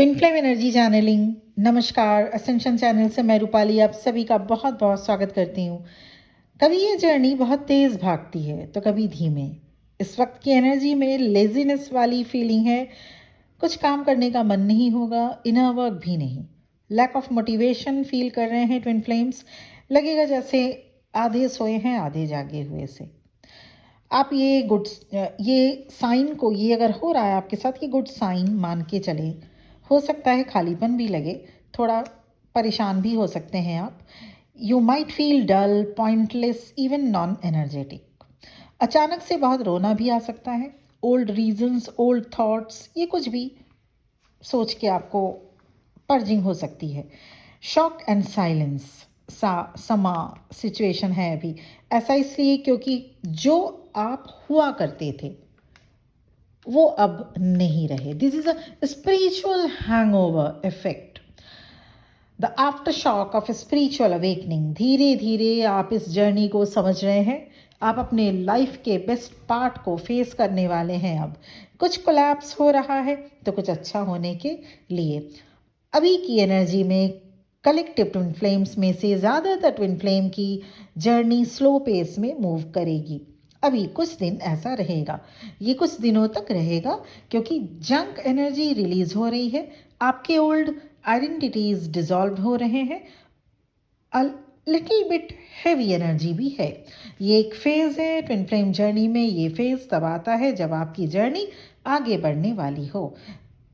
Twin flame energy channelling. नमस्कार, ascension channel से मैं रूपाली आप सभी का बहुत बहुत स्वागत करती हूँ। कभी ये जर्नी बहुत तेज़ भागती है तो कभी धीमे। इस वक्त की एनर्जी में लेजीनेस वाली फीलिंग है, कुछ काम करने का मन नहीं होगा, इनर वर्क भी नहीं, लैक ऑफ मोटिवेशन फील कर रहे हैं ट्विन फ्लेम्स। लगेगा जैसे आधे सोए हैं आधे जागे हुए से। आप ये साइन को, ये अगर हो रहा है आपके साथ, ये गुड साइन मान के चले। हो सकता है खालीपन भी लगे, थोड़ा परेशान भी हो सकते हैं आप। You might feel dull, pointless, even non energetic. अचानक से बहुत रोना भी आ सकता है। ओल्ड रीजंस, ओल्ड थॉट्स, ये कुछ भी सोच के आपको पर्जिंग हो सकती है। शॉक एंड साइलेंस सा समा सिचुएशन है अभी। ऐसा इसलिए क्योंकि जो आप हुआ करते थे वो अब नहीं रहे। This is a spiritual hangover effect, the after shock of spiritual awakening. धीरे धीरे आप इस जर्नी को समझ रहे हैं। आप अपने लाइफ के बेस्ट पार्ट को फेस करने वाले हैं अब। कुछ कोलैप्स हो रहा है तो कुछ अच्छा होने के लिए। अभी की एनर्जी में कलेक्टिव ट्विन फ्लेम्स में से ज़्यादातर ट्विन फ्लेम की जर्नी स्लो पेस में मूव करेगी। अभी कुछ दिन ऐसा रहेगा, ये कुछ दिनों तक रहेगा, क्योंकि जंक एनर्जी रिलीज हो रही है। आपके ओल्ड आइडेंटिटीज डिसॉल्व हो रहे हैं। A little bit heavy energy भी है। ये एक फेज़ है ट्विन फ्लेम जर्नी में। ये फेज़ तब आता है जब आपकी जर्नी आगे बढ़ने वाली हो।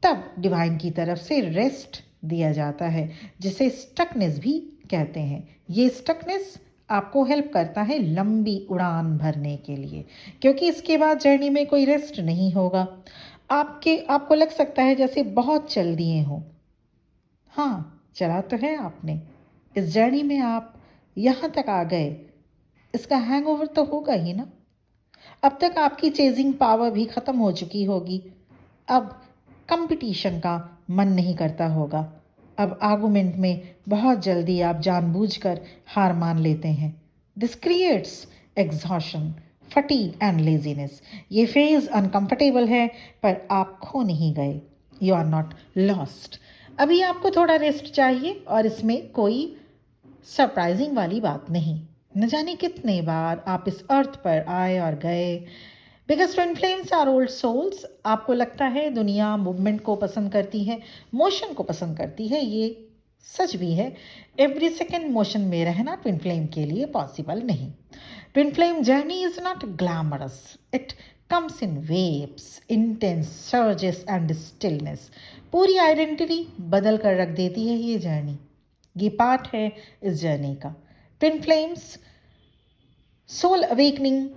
तब डिवाइन की तरफ से रेस्ट दिया जाता है, जिसे स्टकनेस भी कहते हैं। ये स्टकनेस आपको हेल्प करता है लंबी उड़ान भरने के लिए, क्योंकि इसके बाद जर्नी में कोई रेस्ट नहीं होगा। आपको लग सकता है जैसे बहुत चल दिए हो। हाँ, चला तो है आपने। इस जर्नी में आप यहाँ तक आ गए, इसका हैंगओवर तो होगा ही ना। अब तक आपकी चेजिंग पावर भी ख़त्म हो चुकी होगी। अब कंपटीशन का मन नहीं करता होगा। अब आर्गुमेंट में बहुत जल्दी आप जानबूझकर हार मान लेते हैं। This creates exhaustion, fatigue and laziness. ये फेज़ अनकंफर्टेबल है, पर आप खो नहीं गए। You are not lost. अभी आपको थोड़ा रेस्ट चाहिए, और इसमें कोई सरप्राइजिंग वाली बात नहीं। न जाने कितने बार आप इस अर्थ पर आए और गए। Because twin flames are old souls. आपको लगता है दुनिया मूवमेंट को पसंद करती है, मोशन को पसंद करती है। ये सच भी है। एवरी सेकेंड मोशन में रहना ट्विन फ्लेम के लिए पॉसिबल नहीं। Twin flame journey is not glamorous. It comes in waves, intense surges and stillness. पूरी आइडेंटिटी बदल कर रख देती है ये जर्नी। ये पार्ट है इस जर्नी का। ट्विन फ्लेम्स सोल अवेकनिंग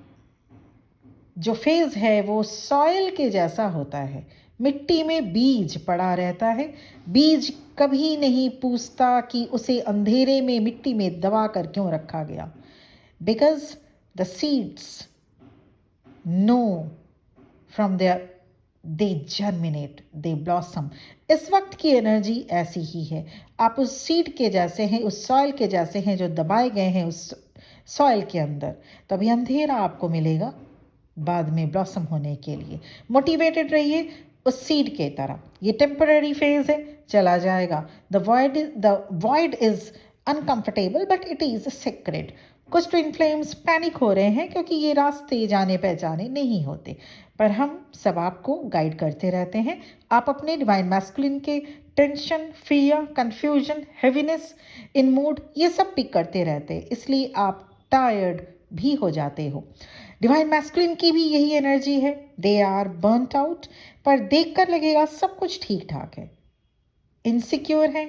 जो फेज़ है वो सॉयल के जैसा होता है। मिट्टी में बीज पड़ा रहता है। बीज कभी नहीं पूछता कि उसे अंधेरे में मिट्टी में दबा कर क्यों रखा गया। Because the seeds no from there, they germinate, they blossom. इस वक्त की एनर्जी ऐसी ही है। आप उस सीड के जैसे हैं, उस सॉइल के जैसे हैं जो दबाए गए हैं उस सॉइल के अंदर। तभी अंधेरा आपको मिलेगा बाद में ब्लॉसम होने के लिए। मोटिवेटेड रहिए उस सीड के तरह। ये टेम्पररी फेज है, चला जाएगा। The void is uncomfortable but it is sacred. कुछ ट्विन फ्लेम्स पैनिक हो रहे हैं क्योंकि ये रास्ते जाने पहचाने नहीं होते, पर हम सब आपको गाइड करते रहते हैं। आप अपने डिवाइन मैस्कुलिन के tension, fear, confusion, heaviness, in mood, ये सब पिक करते रहते हैं, इसलिए आप टायर्ड भी हो जाते हो। डिवाइन मैस्कुलिन की भी यही एनर्जी है। दे आर बर्नट आउट, पर देखकर लगेगा सब कुछ ठीक ठाक है। इनसिक्योर हैं,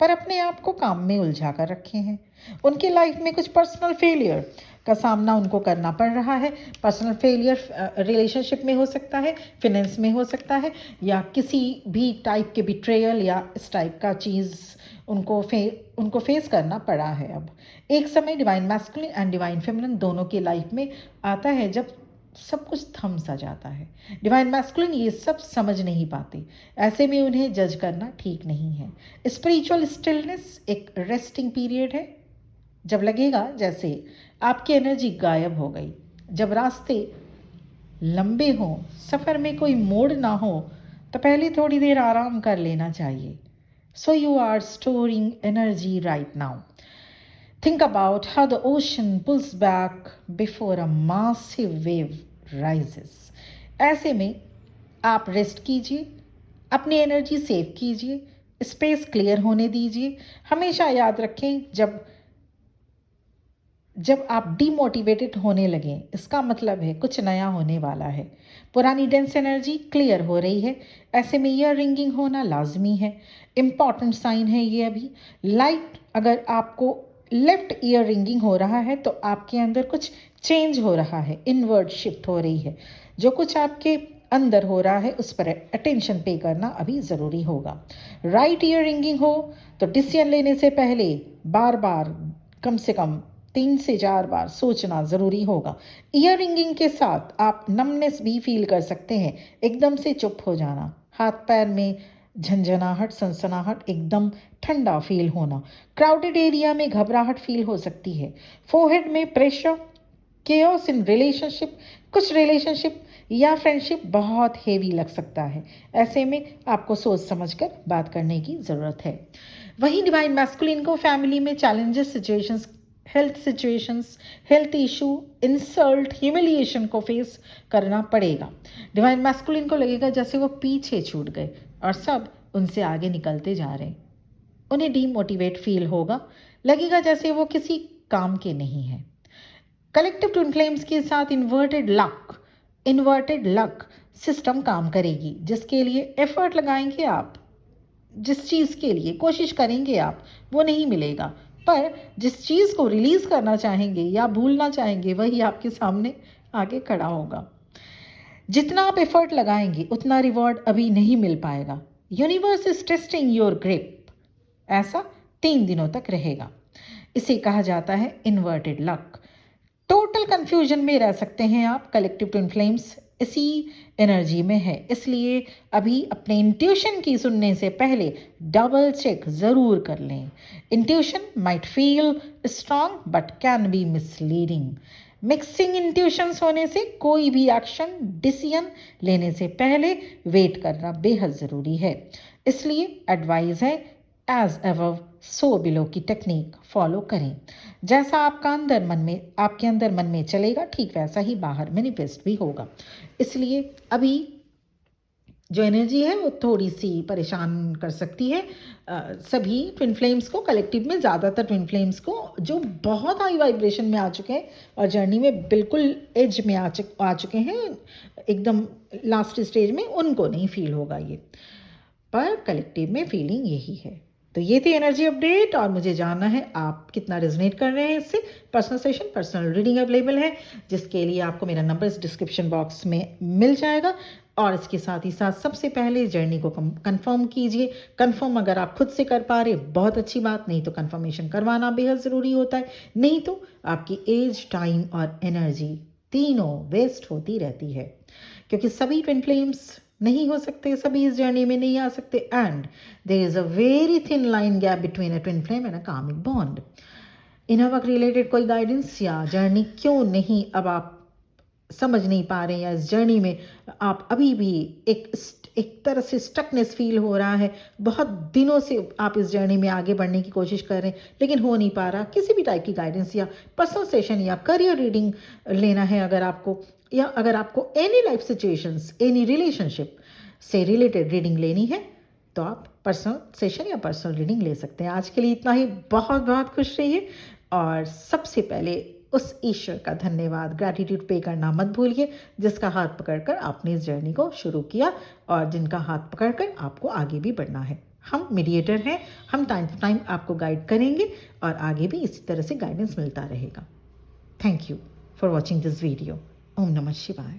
पर अपने आप को काम में उलझा कर रखे हैं। उनके लाइफ में कुछ पर्सनल फेलियर का सामना उनको करना पड़ रहा है। पर्सनल फेलियर रिलेशनशिप में हो सकता है, फिनेंस में हो सकता है, या किसी भी टाइप के बिट्रेयल या इस टाइप का चीज़ उनको फेस करना पड़ा है। अब एक समय divine masculine and divine feminine दोनों की लाइफ में आता है जब सब कुछ थम सा जाता है। डिवाइन मैस्कुलिन ये सब समझ नहीं पाते, ऐसे में उन्हें जज करना ठीक नहीं है। स्पिरिचुअल स्टिलनेस एक रेस्टिंग पीरियड है, जब लगेगा जैसे आपकी एनर्जी गायब हो गई। जब रास्ते लंबे हों, सफ़र में कोई मोड़ ना हो, तो पहले थोड़ी देर आराम कर लेना चाहिए. So you are storing energy right now. Think about how the ocean pulls back before a massive wave rises. ऐसे में आप रेस्ट कीजिए, अपनी एनर्जी सेव कीजिए, स्पेस क्लियर होने दीजिए. हमेशा याद रखें, जब आप डीमोटिवेटेड होने लगें, इसका मतलब है कुछ नया होने वाला है. पुरानी डेंस एनर्जी क्लियर हो रही है. ऐसे में ईयर रिंगिंग होना लाजमी है. इम्पॉर्टेंट साइन है ये. अभी लाइट अगर आपको लेफ्ट ईयर रिंगिंग हो रहा है तो आपके अंदर कुछ चेंज हो रहा है, इनवर्ड शिफ्ट हो रही है. जो कुछ आपके अंदर हो रहा है उस पर अटेंशन पे करना अभी ज़रूरी होगा. राइट ईयर रिंगिंग हो तो डिसीजन लेने से पहले बार बार, कम से कम 3 से 4 बार सोचना ज़रूरी होगा. ईयर रिंगिंग के साथ आप नमनेस भी फील कर सकते हैं, एकदम से चुप हो जाना, हाथ पैर में झंझनाहट, सनसनाहट, एकदम ठंडा फील होना. क्राउडेड एरिया में घबराहट फील हो सकती है. फोरहेड में प्रेशर, केओस इन रिलेशनशिप, कुछ रिलेशनशिप या फ्रेंडशिप बहुत हेवी लग सकता है. ऐसे में आपको सोच समझकर बात करने की ज़रूरत है. वहीं डिवाइन मैस्कुलिन को फैमिली में challenges, situations, health issue, insult, humiliation को फेस करना पड़ेगा. डिवाइन मैस्कुलिन को लगेगा जैसे वो पीछे छूट गए और सब उनसे आगे निकलते जा रहे हैं. उन्हें डीमोटिवेट फील होगा, लगेगा जैसे वो किसी काम के नहीं हैं. कलेक्टिव ट्विन फ्लेम्स के साथ इन्वर्टेड लक सिस्टम काम करेगी, जिसके लिए एफर्ट लगाएंगे आप, जिस चीज़ के लिए कोशिश करेंगे आप, वो नहीं मिलेगा. पर जिस चीज़ को रिलीज़ करना चाहेंगे या भूलना चाहेंगे वही आपके सामने आके खड़ा होगा. जितना आप एफर्ट लगाएंगे उतना रिवॉर्ड अभी नहीं मिल पाएगा. Universe is testing your grip. ऐसा 3 दिनों तक रहेगा. इसे कहा जाता है इन्वर्टेड लक. टोटल कंफ्यूजन में रह सकते हैं आप. कलेक्टिव ट्विन फ्लेम्स इसी एनर्जी में है, इसलिए अभी अपने इंट्यूशन की सुनने से पहले डबल चेक ज़रूर कर लें. Intuition might feel strong but can be misleading. Mixing intuitions होने से कोई भी एक्शन, डिसीजन लेने से पहले वेट करना बेहद ज़रूरी है. इसलिए एडवाइस है एज एवर सो बिलो की टेक्निक फॉलो करें. जैसा आपके अंदर मन में चलेगा, ठीक वैसा ही बाहर मैनिफेस्ट भी होगा. इसलिए अभी जो एनर्जी है वो थोड़ी सी परेशान कर सकती है सभी ट्विन फ्लेम्स को. कलेक्टिव में ज़्यादातर ट्विन फ्लेम्स को जो बहुत हाई वाइब्रेशन में आ चुके हैं और जर्नी में बिल्कुल एज में आ चुके हैं, एकदम लास्ट स्टेज में, उनको नहीं फील होगा ये. पर कलेक्टिव में फीलिंग यही है. तो ये थी एनर्जी अपडेट और मुझे जानना है आप कितना रेजोनेट कर रहे हैं इससे. Personal session, personal reading available है, जिसके लिए आपको मेरा नंबर इस डिस्क्रिप्शन बॉक्स में मिल जाएगा. और इसके साथ ही साथ सबसे पहले जर्नी को कंफर्म कीजिए. कंफर्म अगर आप खुद से कर पा रहे बहुत अच्छी बात, नहीं तो कंफर्मेशन करवाना बेहद ज़रूरी होता है. नहीं तो आपकी एज, टाइम और एनर्जी तीनों वेस्ट होती रहती है, क्योंकि सभी ट्विन फ्लेम्स नहीं हो सकते, सभी इस जर्नी में नहीं आ सकते. And there is a very thin line gap between a twin flame and a karmic bond. Inner work related कोई गाइडेंस या जर्नी क्यों नहीं अब आप समझ नहीं पा रहे हैं, या इस जर्नी में आप अभी भी एक तरह से स्टकनेस फील हो रहा है, बहुत दिनों से आप इस जर्नी में आगे बढ़ने की कोशिश कर रहे हैं लेकिन हो नहीं पा रहा, किसी भी टाइप की गाइडेंस या पर्सनल सेशन या करियर रीडिंग लेना है अगर आपको, या अगर आपको any life situations, any relationship से रिलेटेड रीडिंग लेनी है, तो आप पर्सनल सेशन या पर्सनल रीडिंग ले सकते हैं. आज के लिए इतना ही. बहुत बहुत खुश रहिए और सबसे पहले उस ईश्वर का धन्यवाद, ग्रैटिट्यूड पे करना मत भूलिए, जिसका हाथ पकड़कर आपने इस जर्नी को शुरू किया और जिनका हाथ पकड़कर आपको आगे भी बढ़ना है. हम मीडिएटर हैं, हम टाइम टू टाइम आपको गाइड करेंगे और आगे भी इसी तरह से गाइडेंस मिलता रहेगा. Thank you for watching this video. ओम नमः शिवाय.